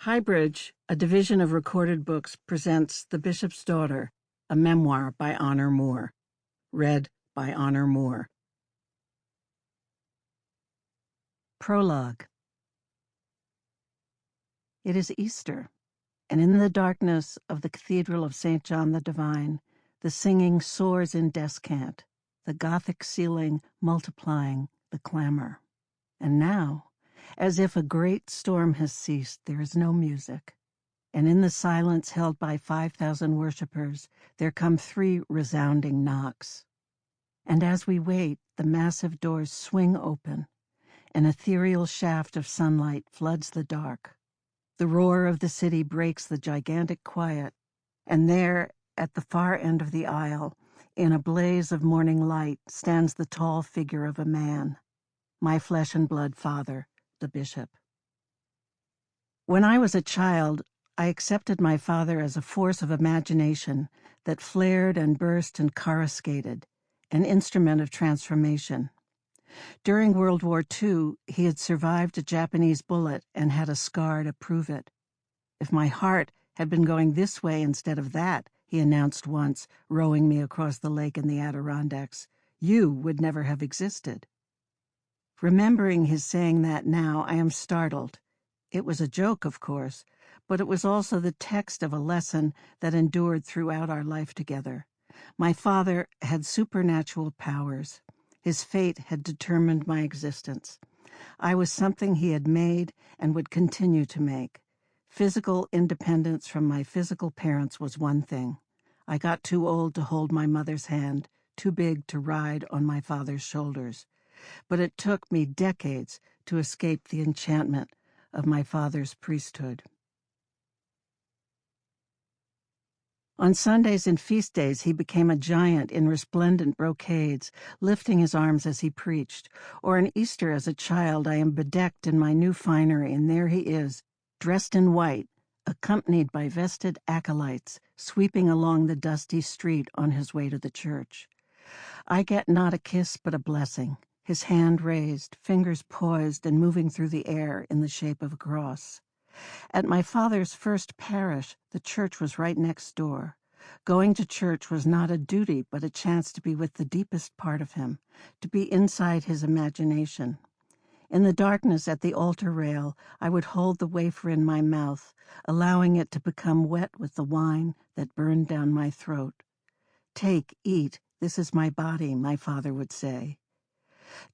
HighBridge, a division of Recorded Books, presents The Bishop's Daughter, a memoir by Honor Moore. Read by Honor Moore. Prologue. It is Easter, and in the darkness of the Cathedral of St. John the Divine, the singing soars in descant, the Gothic ceiling multiplying the clamor. And now, as if a great storm has ceased, there is no music, and in the silence held by 5,000 worshippers, there come 3 resounding knocks. And as we wait, the massive doors swing open. An ethereal shaft of sunlight floods the dark. The roar of the city breaks the gigantic quiet, and there, at the far end of the aisle, in a blaze of morning light, stands the tall figure of a man, my flesh and blood father, the bishop. When I was a child, I accepted my father as a force of imagination that flared and burst and coruscated, an instrument of transformation. During World War II, he had survived a Japanese bullet and had a scar to prove it. If my heart had been going this way instead of that, he announced once, rowing me across the lake in the Adirondacks, you would never have existed. Remembering his saying that now, I am startled. It was a joke, of course, but it was also the text of a lesson that endured throughout our life together. My father had supernatural powers. His fate had determined my existence. I was something he had made and would continue to make. Physical independence from my physical parents was one thing. I got too old to hold my mother's hand, too big to ride on my father's shoulders. But it took me decades to escape the enchantment of my father's priesthood. On Sundays and feast days, he became a giant in resplendent brocades, lifting his arms as he preached. Or on Easter as a child, I am bedecked in my new finery, and there he is, dressed in white, accompanied by vested acolytes, sweeping along the dusty street on his way to the church. I get not a kiss but a blessing, his hand raised, fingers poised and moving through the air in the shape of a cross. At my father's first parish, the church was right next door. Going to church was not a duty, but a chance to be with the deepest part of him, to be inside his imagination. In the darkness at the altar rail, I would hold the wafer in my mouth, allowing it to become wet with the wine that burned down my throat. Take, eat, this is my body, my father would say.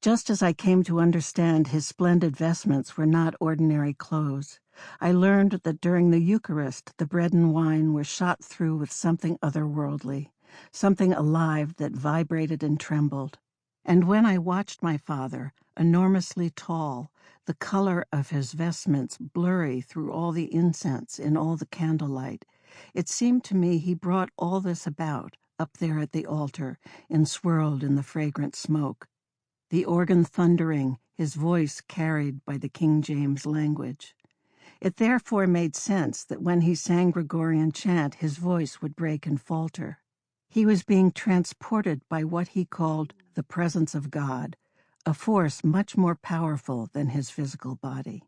Just as I came to understand his splendid vestments were not ordinary clothes, I learned that during the Eucharist the bread and wine were shot through with something otherworldly, something alive that vibrated and trembled. And when I watched my father, enormously tall, the color of his vestments blurry through all the incense in all the candlelight, it seemed to me he brought all this about, up there at the altar, enswirled in the fragrant smoke. The organ thundering, his voice carried by the King James language. It therefore made sense that when he sang Gregorian chant, his voice would break and falter. He was being transported by what he called the presence of God, a force much more powerful than his physical body.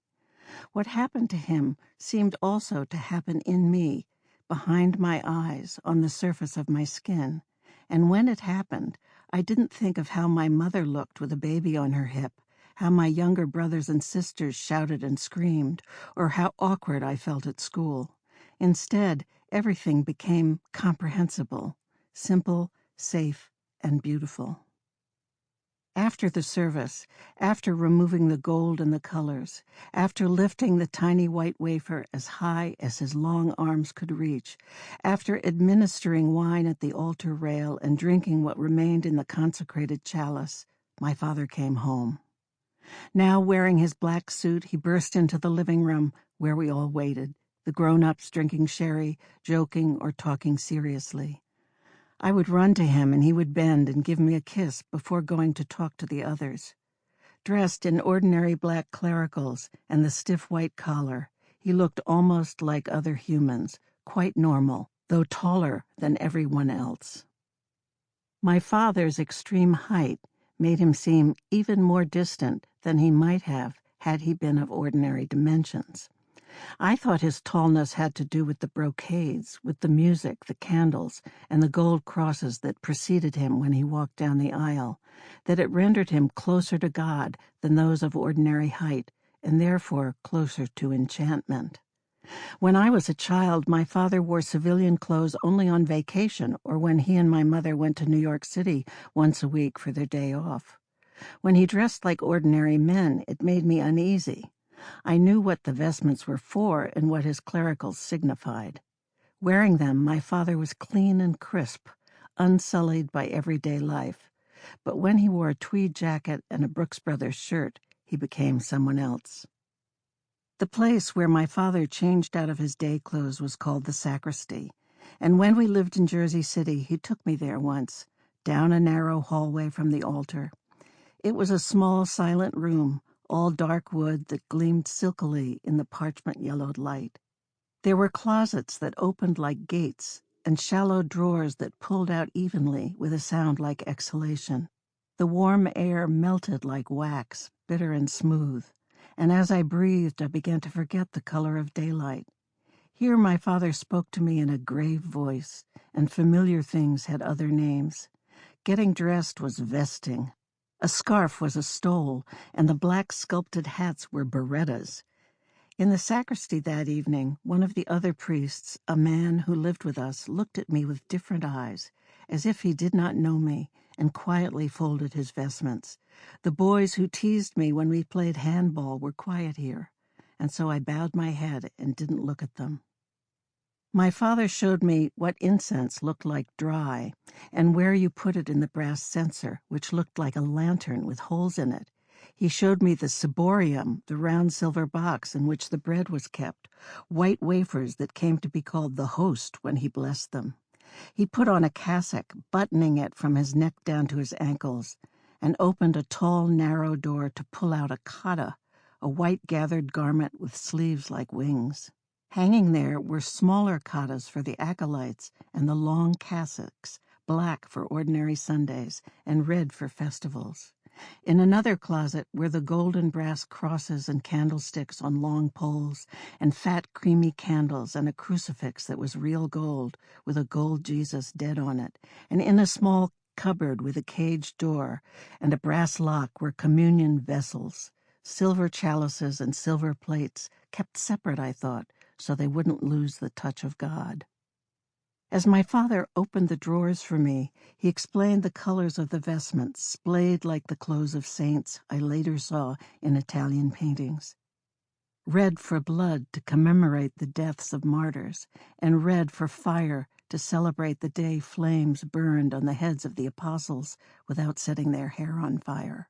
What happened to him seemed also to happen in me, behind my eyes, on the surface of my skin, and when it happened, I didn't think of how my mother looked with a baby on her hip, how my younger brothers and sisters shouted and screamed, or how awkward I felt at school. Instead, everything became comprehensible, simple, safe, and beautiful. After the service, after removing the gold and the colors, after lifting the tiny white wafer as high as his long arms could reach, after administering wine at the altar rail and drinking what remained in the consecrated chalice, my father came home. Now, wearing his black suit, he burst into the living room where we all waited, the grown-ups drinking sherry, joking or talking seriously. I would run to him and he would bend and give me a kiss before going to talk to the others. Dressed in ordinary black clericals and the stiff white collar, he looked almost like other humans, quite normal, though taller than everyone else. My father's extreme height made him seem even more distant than he might have had he been of ordinary dimensions. I thought his tallness had to do with the brocades, with the music, the candles, and the gold crosses that preceded him when he walked down the aisle, that it rendered him closer to God than those of ordinary height, and therefore closer to enchantment. When I was a child, my father wore civilian clothes only on vacation or when he and my mother went to New York City once a week for their day off. When he dressed like ordinary men, it made me uneasy. I knew what the vestments were for and what his clericals signified. Wearing them, my father was clean and crisp, unsullied by everyday life. But when he wore a tweed jacket and a Brooks Brothers shirt, he became someone else. The place where my father changed out of his day clothes was called the sacristy, and when we lived in Jersey City, he took me there once, down a narrow hallway from the altar. It was a small, silent room, all dark wood that gleamed silkily in the parchment-yellowed light. There were closets that opened like gates and shallow drawers that pulled out evenly with a sound like exhalation. The warm air melted like wax, bitter and smooth, and as I breathed, I began to forget the color of daylight. Here my father spoke to me in a grave voice, and familiar things had other names. Getting dressed was vesting. A scarf was a stole, and the black sculpted hats were berettas. In the sacristy that evening, one of the other priests, a man who lived with us, looked at me with different eyes, as if he did not know me, and quietly folded his vestments. The boys who teased me when we played handball were quiet here, and so I bowed my head and didn't look at them. My father showed me what incense looked like dry, and where you put it in the brass censer, which looked like a lantern with holes in it. He showed me the ciborium, the round silver box in which the bread was kept, white wafers that came to be called the host when he blessed them. He put on a cassock, buttoning it from his neck down to his ankles, and opened a tall, narrow door to pull out a cotta, a white gathered garment with sleeves like wings. Hanging there were smaller cottas for the acolytes and the long cassocks, black for ordinary Sundays and red for festivals. In another closet were the gold and brass crosses and candlesticks on long poles, and fat creamy candles and a crucifix that was real gold with a gold Jesus dead on it, and in a small cupboard with a caged door and a brass lock were communion vessels, silver chalices and silver plates, kept separate, I thought, so they wouldn't lose the touch of God. As my father opened the drawers for me, he explained the colors of the vestments, splayed like the clothes of saints I later saw in Italian paintings. Red for blood to commemorate the deaths of martyrs, and red for fire to celebrate the day flames burned on the heads of the apostles without setting their hair on fire.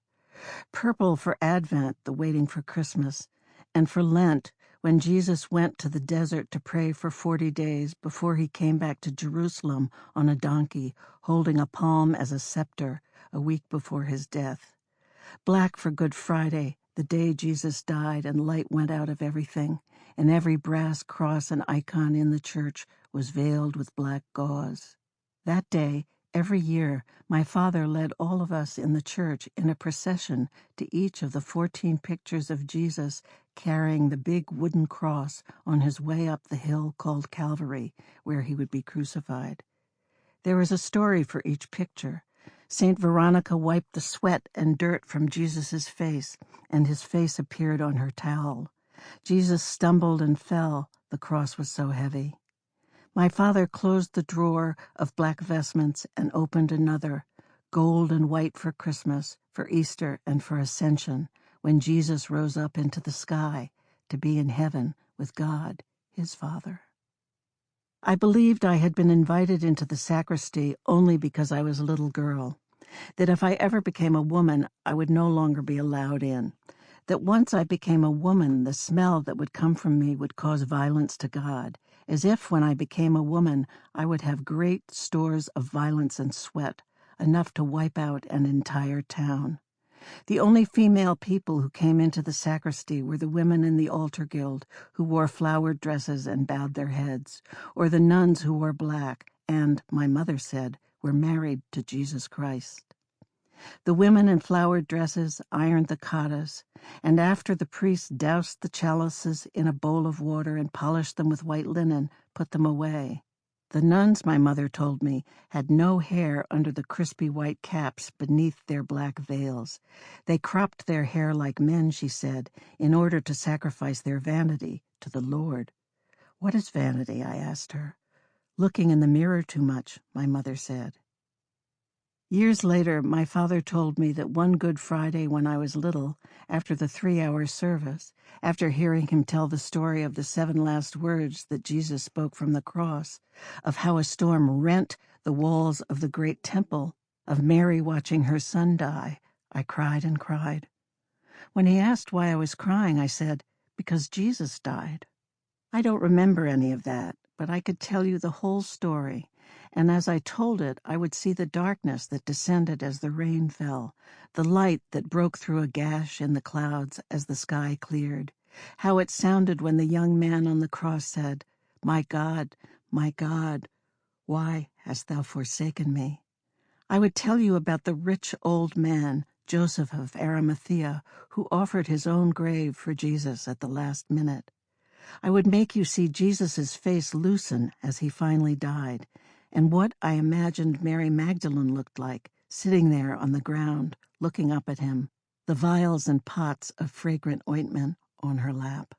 Purple for Advent, the waiting for Christmas, and for Lent, when Jesus went to the desert to pray for 40 days before he came back to Jerusalem on a donkey, holding a palm as a scepter, a week before his death. Black for Good Friday, the day Jesus died and light went out of everything, and every brass cross and icon in the church was veiled with black gauze. That day, every year, my father led all of us in the church in a procession to each of the 14 pictures of Jesus carrying the big wooden cross on his way up the hill called Calvary, where he would be crucified. There was a story for each picture. St. Veronica wiped the sweat and dirt from Jesus' face, and his face appeared on her towel. Jesus stumbled and fell, the cross was so heavy. My father closed the drawer of black vestments and opened another, gold and white for Christmas, for Easter, and for Ascension, when Jesus rose up into the sky to be in heaven with God, his Father. I believed I had been invited into the sacristy only because I was a little girl, that if I ever became a woman, I would no longer be allowed in, that once I became a woman, the smell that would come from me would cause violence to God, as if when I became a woman, I would have great stores of violence and sweat, enough to wipe out an entire town. The only female people who came into the sacristy were the women in the altar guild who wore flowered dresses and bowed their heads, or the nuns who wore black and, my mother said, were married to Jesus Christ. The women in flowered dresses ironed the cottages, and after the priests doused the chalices in a bowl of water and polished them with white linen, put them away. The nuns, my mother told me, had no hair under the crispy white caps beneath their black veils. They cropped their hair like men, she said, in order to sacrifice their vanity to the Lord. What is vanity? I asked her. Looking in the mirror too much, my mother said. Years later, my father told me that one Good Friday when I was little, after the 3-hour service, after hearing him tell the story of the 7 last words that Jesus spoke from the cross, of how a storm rent the walls of the great temple, of Mary watching her son die, I cried and cried. When he asked why I was crying, I said, because Jesus died. I don't remember any of that, but I could tell you the whole story. And as I told it, I would see the darkness that descended as the rain fell, the light that broke through a gash in the clouds as the sky cleared, how it sounded when the young man on the cross said, my God, why hast thou forsaken me? I would tell you about the rich old man, Joseph of Arimathea, who offered his own grave for Jesus at the last minute. I would make you see Jesus' face loosen as he finally died, and what I imagined Mary Magdalene looked like, sitting there on the ground, looking up at him, the vials and pots of fragrant ointment on her lap.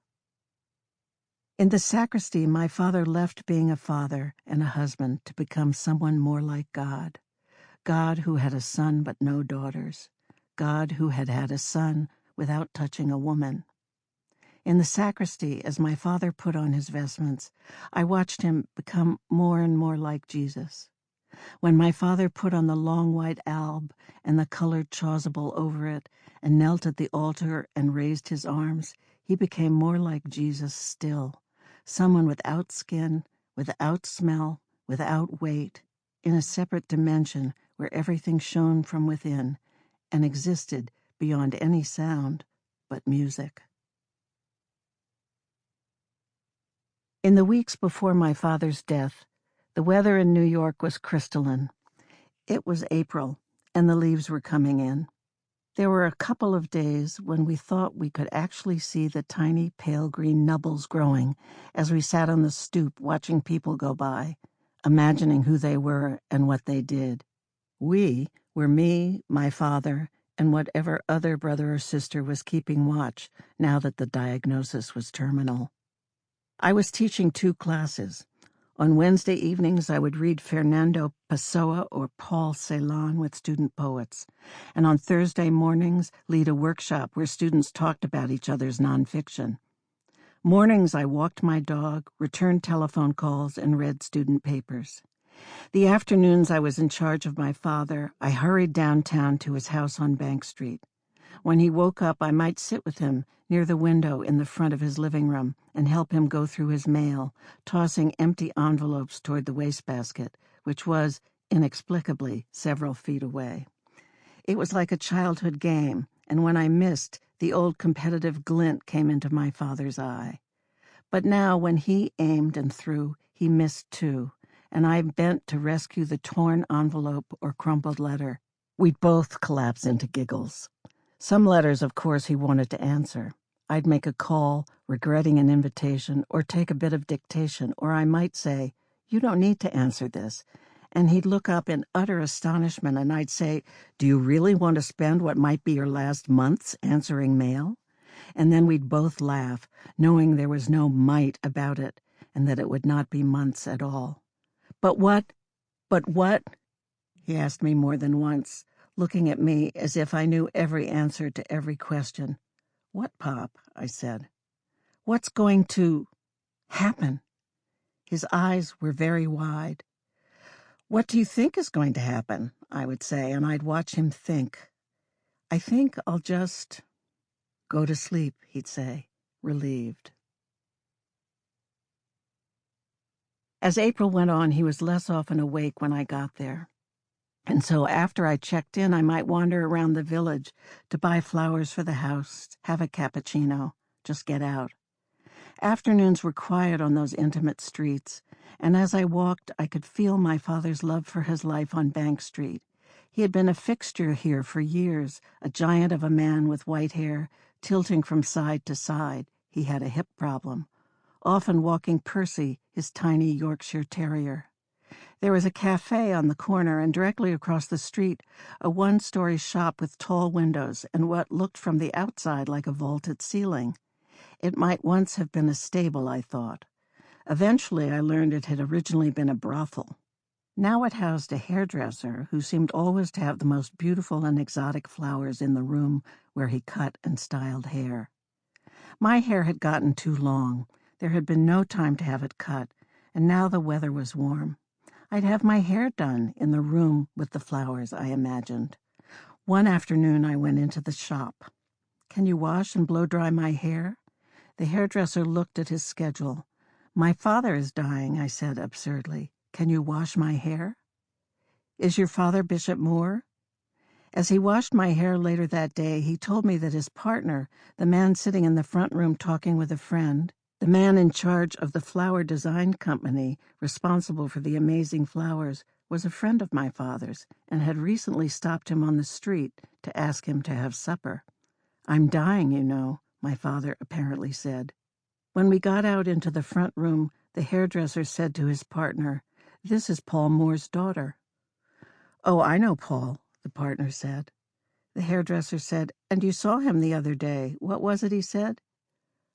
In the sacristy, my father left being a father and a husband to become someone more like God. God who had a son but no daughters. God who had had a son without touching a woman. In the sacristy, as my father put on his vestments, I watched him become more and more like Jesus. When my father put on the long white alb and the colored chasuble over it and knelt at the altar and raised his arms, he became more like Jesus still, someone without skin, without smell, without weight, in a separate dimension where everything shone from within and existed beyond any sound but music. In the weeks before my father's death, the weather in New York was crystalline. It was April, and the leaves were coming in. There were a couple of days when we thought we could actually see the tiny pale green nubbles growing as we sat on the stoop watching people go by, imagining who they were and what they did. We were me, my father, and whatever other brother or sister was keeping watch now that the diagnosis was terminal. I was teaching 2 classes. On Wednesday evenings, I would read Fernando Pessoa or Paul Celan with student poets, and on Thursday mornings, lead a workshop where students talked about each other's nonfiction. Mornings, I walked my dog, returned telephone calls, and read student papers. The afternoons, I was in charge of my father. I hurried downtown to his house on Bank Street. When he woke up, I might sit with him near the window in the front of his living room and help him go through his mail, tossing empty envelopes toward the wastebasket, which was, inexplicably, several feet away. It was like a childhood game, and when I missed, the old competitive glint came into my father's eye. But now, when he aimed and threw, he missed too, and I bent to rescue the torn envelope or crumpled letter. We'd both collapse into giggles. Some letters, of course, he wanted to answer. I'd make a call, regretting an invitation, or take a bit of dictation, or I might say, you don't need to answer this. And he'd look up in utter astonishment, and I'd say, do you really want to spend what might be your last months answering mail? And then we'd both laugh, knowing there was no might about it, and that it would not be months at all. But what? He asked me more than once, looking at me as if I knew every answer to every question. What, Pop? I said. What's going to happen? His eyes were very wide. What do you think is going to happen? I would say, and I'd watch him think. I think I'll just go to sleep, he'd say, relieved. As April went on, he was less often awake when I got there. And so after I checked in, I might wander around the village to buy flowers for the house, have a cappuccino, just get out. Afternoons were quiet on those intimate streets, and as I walked, I could feel my father's love for his life on Bank Street. He had been a fixture here for years, a giant of a man with white hair, tilting from side to side. He had a hip problem, often walking Percy, his tiny Yorkshire terrier. There was a cafe on the corner, and directly across the street, a one-story shop with tall windows and what looked from the outside like a vaulted ceiling. It might once have been a stable, I thought. Eventually, I learned it had originally been a brothel. Now it housed a hairdresser who seemed always to have the most beautiful and exotic flowers in the room where he cut and styled hair. My hair had gotten too long. There had been no time to have it cut, and now the weather was warm. I'd have my hair done in the room with the flowers, I imagined. One afternoon I went into the shop. "Can you wash and blow-dry my hair?" The hairdresser looked at his schedule. "My father is dying," I said absurdly. "Can you wash my hair?" "Is your father Bishop Moore?" As he washed my hair later that day, he told me that his partner, the man sitting in the front room talking with a friend, the man in charge of the flower design company responsible for the amazing flowers, was a friend of my father's and had recently stopped him on the street to ask him to have supper. "I'm dying, you know," my father apparently said. When we got out into the front room, the hairdresser said to his partner, "This is Paul Moore's daughter." "Oh, I know Paul," the partner said. The hairdresser said, "And you saw him the other day. What was it he said?"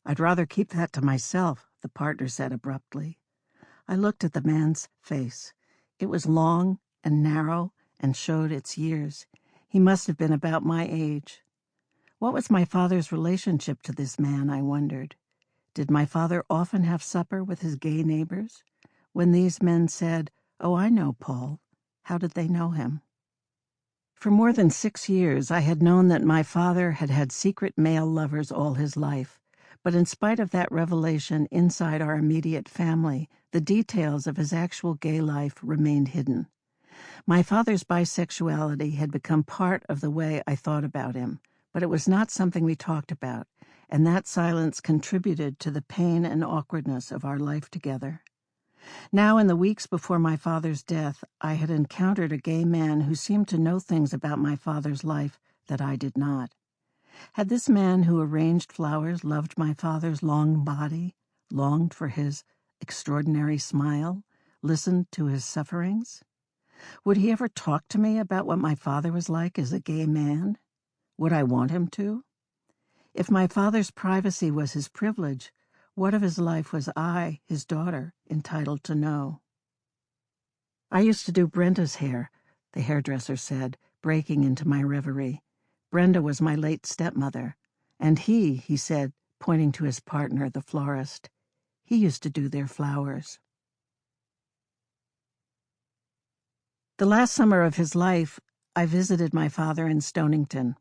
"I'd rather keep that to myself," the partner said abruptly. I looked at the man's face. It was long and narrow and showed its years. He must have been about my age. What was my father's relationship to this man, I wondered. Did my father often have supper with his gay neighbors? When these men said, "Oh, I know Paul," how did they know him? For more than 6 years, I had known that my father had had secret male lovers all his life. But in spite of that revelation inside our immediate family, the details of his actual gay life remained hidden. My father's bisexuality had become part of the way I thought about him, but it was not something we talked about, and that silence contributed to the pain and awkwardness of our life together. Now, in the weeks before my father's death, I had encountered a gay man who seemed to know things about my father's life that I did not. Had this man who arranged flowers loved my father's long body, longed for his extraordinary smile, listened to his sufferings? Would he ever talk to me about what my father was like as a gay man? Would I want him to? If my father's privacy was his privilege, what of his life was I, his daughter, entitled to know? "I used to do Brenda's hair," the hairdresser said, breaking into my reverie. "Brenda was my late stepmother. And he said, pointing to his partner, the florist, he used to do their flowers." The last summer of his life, I visited my father in Stonington.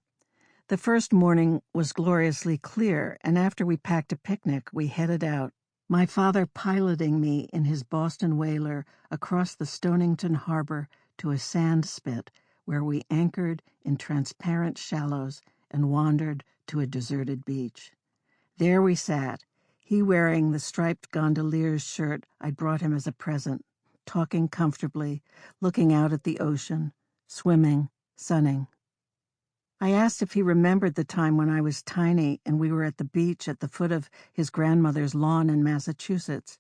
The first morning was gloriously clear, and after we packed a picnic, we headed out, my father piloting me in his Boston whaler across the Stonington harbor to a sand spit where we anchored in transparent shallows and wandered to a deserted beach. There we sat, he wearing the striped gondolier's shirt I'd brought him as a present, talking comfortably, looking out at the ocean, swimming, sunning. I asked if he remembered the time when I was tiny and we were at the beach at the foot of his grandmother's lawn in Massachusetts.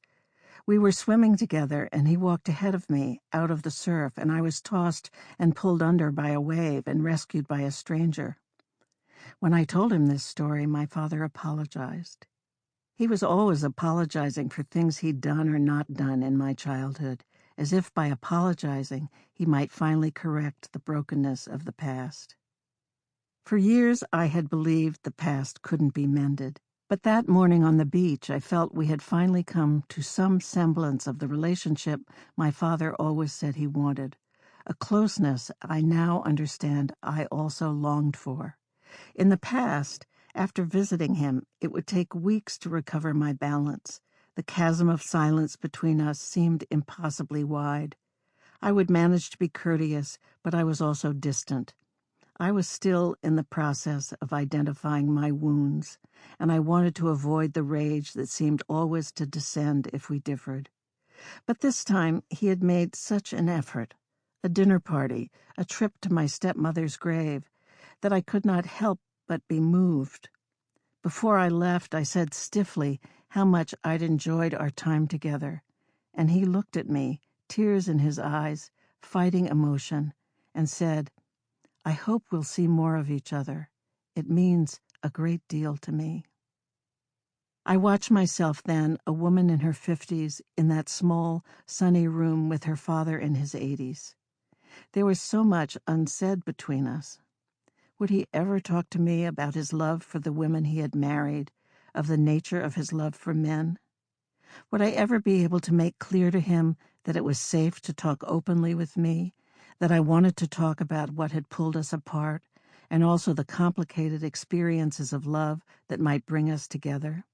We were swimming together, and he walked ahead of me, out of the surf, and I was tossed and pulled under by a wave and rescued by a stranger. When I told him this story, my father apologized. He was always apologizing for things he'd done or not done in my childhood, as if by apologizing he might finally correct the brokenness of the past. For years I had believed the past couldn't be mended, but that morning on the beach I felt we had finally come to some semblance of the relationship my father always said he wanted, a closeness I now understand I also longed for. In the past, after visiting him, it would take weeks to recover my balance. The chasm of silence between us seemed impossibly wide. I would manage to be courteous, but I was also distant. I was still in the process of identifying my wounds, and I wanted to avoid the rage that seemed always to descend if we differed. But this time he had made such an effort, a dinner party, a trip to my stepmother's grave, that I could not help but be moved. Before I left, I said stiffly how much I'd enjoyed our time together, and he looked at me, tears in his eyes, fighting emotion, and said, "I hope we'll see more of each other. It means a great deal to me." I watched myself then, a woman in her 50s, in that small, sunny room with her father in his 80s. There was so much unsaid between us. Would he ever talk to me about his love for the women he had married, of the nature of his love for men? Would I ever be able to make clear to him that it was safe to talk openly with me, that I wanted to talk about what had pulled us apart, and also the complicated experiences of love that might bring us together?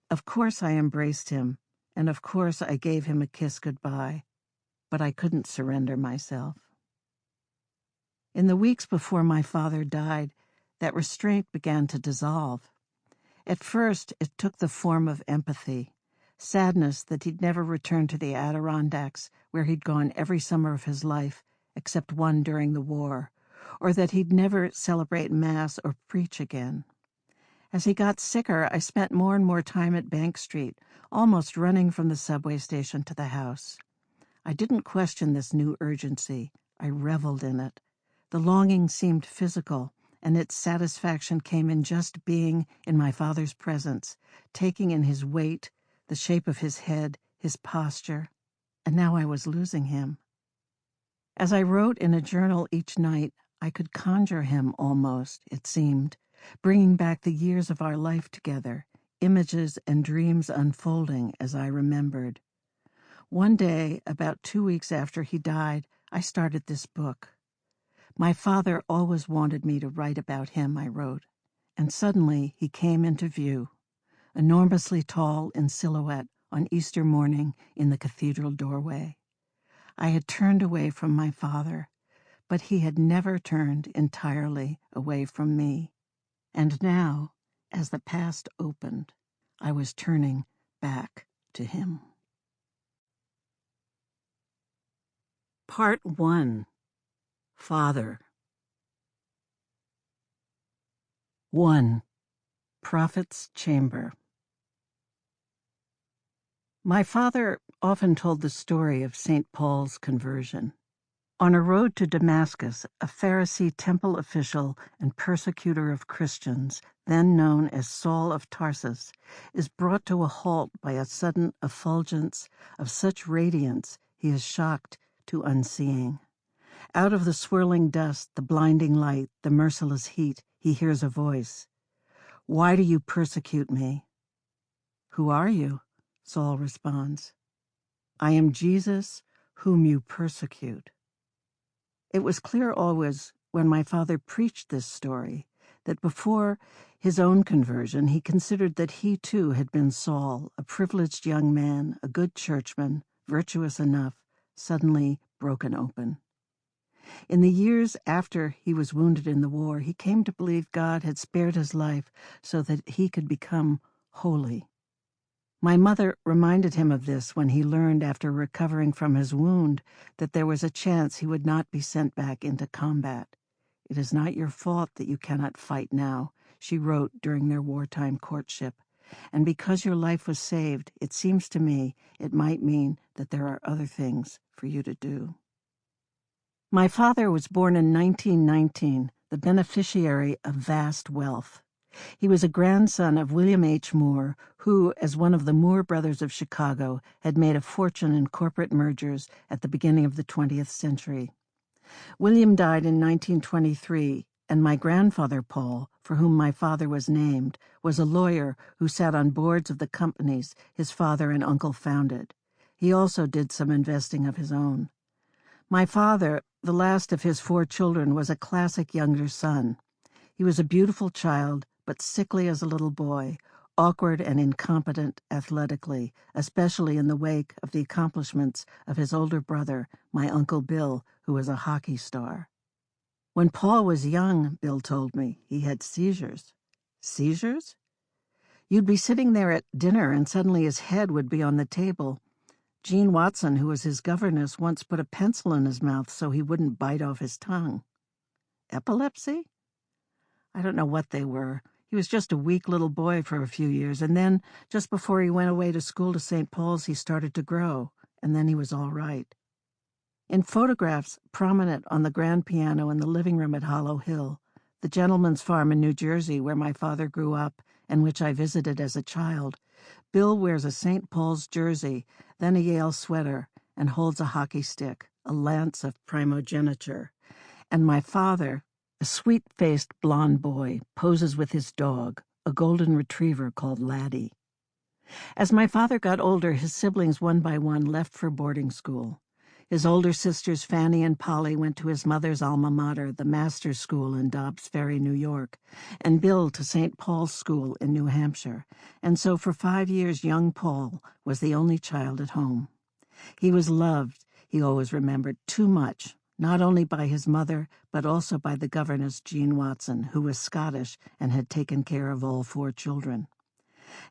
Of course I embraced him, and of course I gave him a kiss goodbye, but I couldn't surrender myself. In the weeks before my father died, that restraint began to dissolve. At first, it took the form of empathy, sadness that he'd never returned to the Adirondacks, where he'd gone every summer of his life, except one during the war, or that he'd never celebrate Mass or preach again. As he got sicker, I spent more and more time at Bank Street, almost running from the subway station to the house. I didn't question this new urgency. I reveled in it. The longing seemed physical, and its satisfaction came in just being in my father's presence, taking in his weight, the shape of his head, his posture, and now I was losing him. As I wrote in a journal each night, I could conjure him almost, it seemed, bringing back the years of our life together, images and dreams unfolding as I remembered. One day, about 2 weeks after he died, I started this book. My father always wanted me to write about him, I wrote, and suddenly he came into view, enormously tall in silhouette on Easter morning in the cathedral doorway. I had turned away from my father, but he had never turned entirely away from me. And now, as the past opened, I was turning back to him. Part 1. Father. 1. Prophet's Chamber. My father often told the story of St. Paul's conversion. On a road to Damascus, a Pharisee temple official and persecutor of Christians, then known as Saul of Tarsus, is brought to a halt by a sudden effulgence of such radiance he is shocked to unseeing. Out of the swirling dust, the blinding light, the merciless heat, he hears a voice. "Why do you persecute me?" "Who are you?" Saul responds. "I am Jesus, whom you persecute." It was clear always, when my father preached this story, that before his own conversion he considered that he too had been Saul, a privileged young man, a good churchman, virtuous enough, suddenly broken open. In the years after he was wounded in the war, he came to believe God had spared his life so that he could become holy. My mother reminded him of this when he learned, after recovering from his wound, that there was a chance he would not be sent back into combat. "It is not your fault that you cannot fight now," she wrote during their wartime courtship, "and because your life was saved, it seems to me it might mean that there are other things for you to do." My father was born in 1919, the beneficiary of vast wealth. He was a grandson of William H. Moore, who, as one of the Moore brothers of Chicago, had made a fortune in corporate mergers at the beginning of the 20th century. William died in 1923, and my grandfather Paul, for whom my father was named, was a lawyer who sat on boards of the companies his father and uncle founded. He also did some investing of his own. My father, the last of his 4 children, was a classic younger son. He was a beautiful child, but sickly as a little boy, awkward and incompetent athletically, especially in the wake of the accomplishments of his older brother, my Uncle Bill, who was a hockey star. When Paul was young, Bill told me, he had seizures. Seizures? You'd be sitting there at dinner and suddenly his head would be on the table. Jean Watson, who was his governess, once put a pencil in his mouth so he wouldn't bite off his tongue. Epilepsy? I don't know what they were. He was just a weak little boy for a few years, and then, just before he went away to school to St. Paul's, he started to grow, and then he was all right. In photographs prominent on the grand piano in the living room at Hollow Hill, the gentleman's farm in New Jersey where my father grew up and which I visited as a child, Bill wears a St. Paul's jersey, then a Yale sweater, and holds a hockey stick, a lance of primogeniture. And my father, a sweet-faced blond boy, poses with his dog, a golden retriever called Laddie. As my father got older, his siblings one by one left for boarding school. His older sisters Fanny and Polly went to his mother's alma mater, the Master's School in Dobbs Ferry, New York, and Bill to St. Paul's School in New Hampshire, and so for 5 years young Paul was the only child at home. He was loved, he always remembered, too much, not only by his mother, but also by the governess Jean Watson, who was Scottish and had taken care of all 4 children.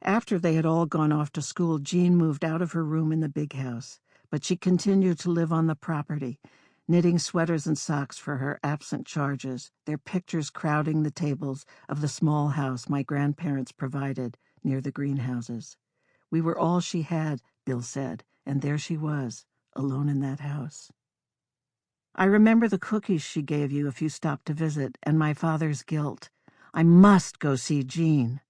After they had all gone off to school, Jean moved out of her room in the big house, but she continued to live on the property, knitting sweaters and socks for her absent charges, their pictures crowding the tables of the small house my grandparents provided near the greenhouses. We were all she had, Bill said, and there she was, alone in that house. I remember the cookies she gave you if you stopped to visit, and my father's guilt. I must go see Jean.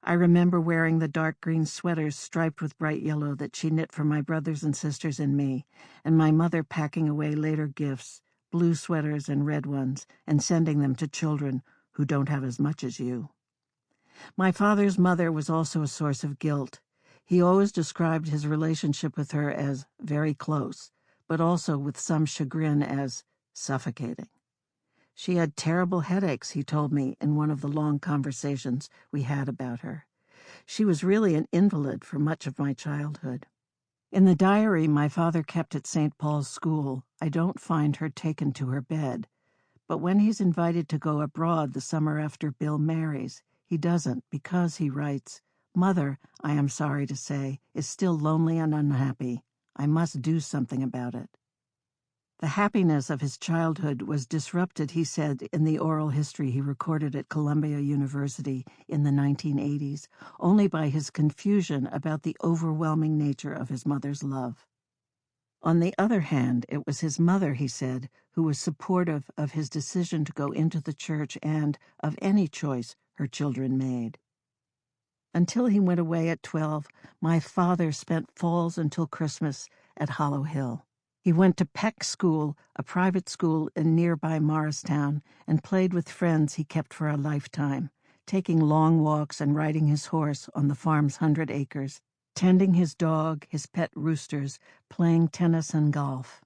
I remember wearing the dark green sweaters striped with bright yellow that she knit for my brothers and sisters and me, and my mother packing away later gifts, blue sweaters and red ones, and sending them to children who don't have as much as you. My father's mother was also a source of guilt. He always described his relationship with her as very close, but also with some chagrin as suffocating. She had terrible headaches, he told me in one of the long conversations we had about her. She was really an invalid for much of my childhood. In the diary my father kept at St. Paul's School, I don't find her taken to her bed. But when he's invited to go abroad the summer after Bill marries, he doesn't because, he writes, "Mother, I am sorry to say, is still lonely and unhappy. I must do something about it." The happiness of his childhood was disrupted, he said, in the oral history he recorded at Columbia University in the 1980s, only by his confusion about the overwhelming nature of his mother's love. On the other hand, it was his mother, he said, who was supportive of his decision to go into the church and of any choice her children made. Until he went away at 12, my father spent falls until Christmas at Hollow Hill. He went to Peck School, a private school in nearby Morristown, and played with friends he kept for a lifetime, taking long walks and riding his horse on the farm's 100 acres, tending his dog, his pet roosters, playing tennis and golf.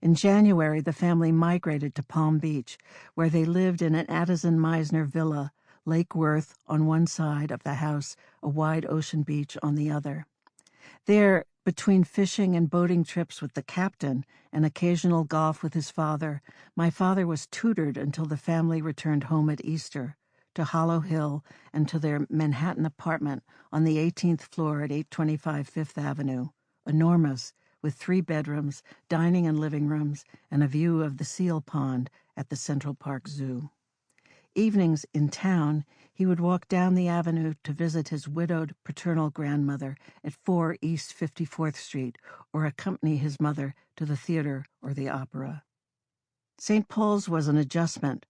In January, the family migrated to Palm Beach, where they lived in an Addison Meisner villa, Lake Worth on one side of the house, a wide ocean beach on the other. There, between fishing and boating trips with the captain and occasional golf with his father, my father was tutored until the family returned home at Easter, to Hollow Hill and to their Manhattan apartment on the 18th floor at 825 Fifth Avenue, enormous, with 3 bedrooms, dining and living rooms, and a view of the seal pond at the Central Park Zoo. Evenings in town, he would walk down the avenue to visit his widowed paternal grandmother at 4 East 54th Street or accompany his mother to the theater or the opera. St. Paul's was an adjustment.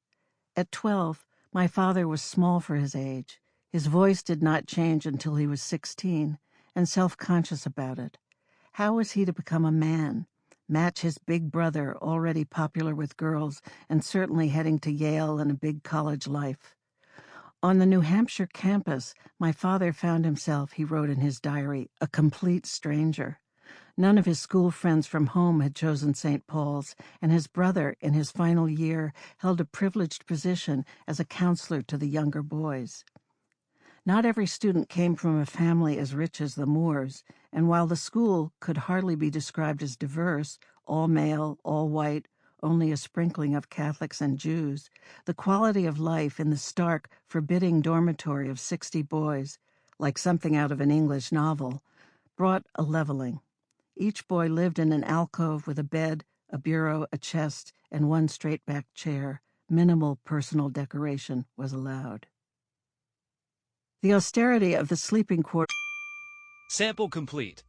At 12, my father was small for his age. His voice did not change until he was 16, and self-conscious about it. How was he to become a man? Match his big brother, already popular with girls and certainly heading to Yale and a big college life. On the New Hampshire campus, my father found himself, he wrote in his diary, a complete stranger. None of his school friends from home had chosen St. Paul's, and his brother, in his final year, held a privileged position as a counselor to the younger boys. Not every student came from a family as rich as the Moores, and while the school could hardly be described as diverse, all male, all white, only a sprinkling of Catholics and Jews, the quality of life in the stark, forbidding dormitory of 60 boys, like something out of an English novel, brought a leveling. Each boy lived in an alcove with a bed, a bureau, a chest, and one straight-back chair. Minimal personal decoration was allowed. The austerity of the sleeping quarters. Sample complete.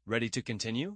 Ready to continue?